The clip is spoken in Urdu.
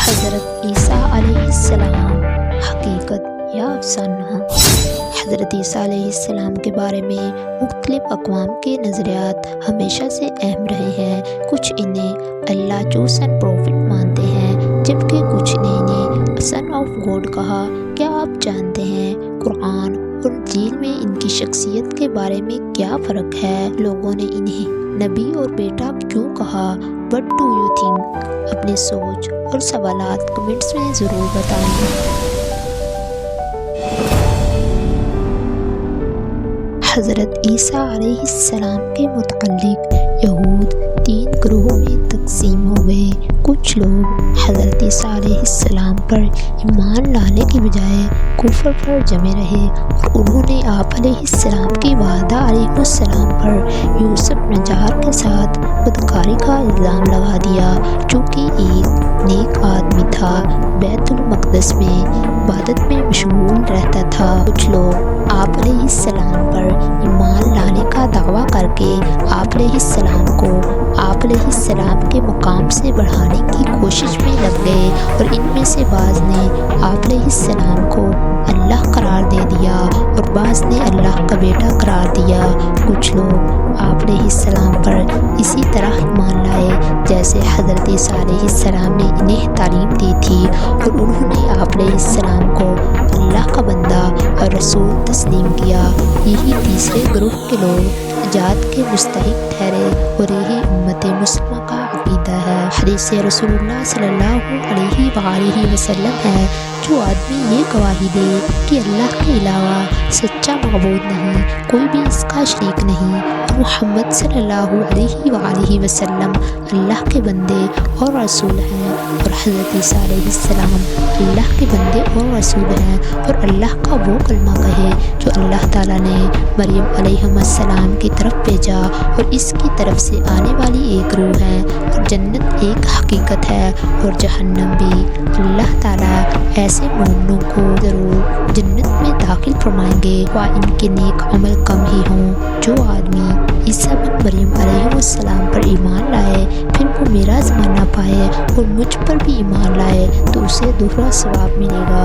حضرت عیسیٰ علیہ السلام، حقیقت یا افسانہ؟ حضرت عیسیٰ علیہ السلام کے بارے میں مختلف اقوام کے نظریات ہمیشہ سے اہم رہے ہیں۔ کچھ انہیں اللہ چوسن پروفٹ مانتے ہیں، جبکہ کچھ نے انہیں سن آف گاڈ کہا۔ کیا آپ جانتے ہیں قرآن اور انجیل میں ان کی شخصیت کے بارے میں کیا فرق ہے؟ لوگوں نے انہیں نبی اور بیٹا کیوں کہا؟ What do you think? اپنی سوچ اور سوالات کمنٹس میں ضرور بتائیں۔ حضرت عیسیٰ علیہ السلام کے متعلق یہود 3 گروہوں میں تقسیم ہو گئے۔ کچھ لوگ حضرت عیسیٰ علیہ السلام پر ایمان لانے کی بجائے کفر پر جمے رہے، اور انہوں نے آپ علیہ السلام کی والدہ علیہ السلام پر یوسف نجار کے ساتھ بدکاری کا الزام لگا دیا۔ چونکہ ایک نیک آدمی تھا، بیت المقدس میں عبادت میں مشغول رہتا تھا۔ کچھ لوگ آپ علیہ السلام پر ایمان لانے کا دعویٰ کر کے آپ علیہ السلام کو آپ علیہ السلام کے مقام سے بڑھانے کی کوشش میں لگ گئے، اور ان میں سے بعض نے آپ علیہ السلام کو اللہ قرار دے دیا اور بعض نے اللہ کا بیٹا قرار دیا۔ کچھ لوگ آپ علیہ السلام پر اسی طرح ایمان لائے جیسے حضرت عیسیٰ علیہ السلام نے انہیں تعلیم دی تھی، اور انہوں نے آپ علیہ السلام کو اللہ کا بندہ اور رسول تسلیم کیا۔ یہی تیسرے گروہ کے لوگ نجات کے مستحق ٹھہرے، اور یہی امت مسلمہ کا عقیدہ ہے۔ حدیث رسول اللہ صلی اللہ علیہ وآلہ وسلم ہے، جو آدمی یہ گواہی دے کہ اللہ کے علاوہ سچا معبود نہیں، کوئی بھی اس کا شریک نہیں، اور محمد صلی اللہ علیہ وآلہ وسلم اللہ کے بندے اور رسول ہیں، اور حضرت عیسیٰ علیہ السلام اللہ کے بندے اور رسول ہیں، اور اللہ کا وہ کلمہ کہے جو اللہ تعالیٰ نے مریم علیہ السلام کی طرف بھیجا، اور اس کی طرف سے آنے والی ایک روح ہے، اور جنت ایک حقیقت ہے اور جہنم بھی۔ اللہ تعالیٰ ایسے مومنوں کو ضرور جنت میں داخل فرمائیں گے، خواہ ان کے نیک عمل کم ہی ہوں۔ جو آدمی عیسیٰ بن مریم علیہ السلام پر ایمان لائے، پھر وہ میرا زمانہ پائے اور مجھ پر بھی ایمان لائے، تو اسے دوہرا ثواب ملے گا۔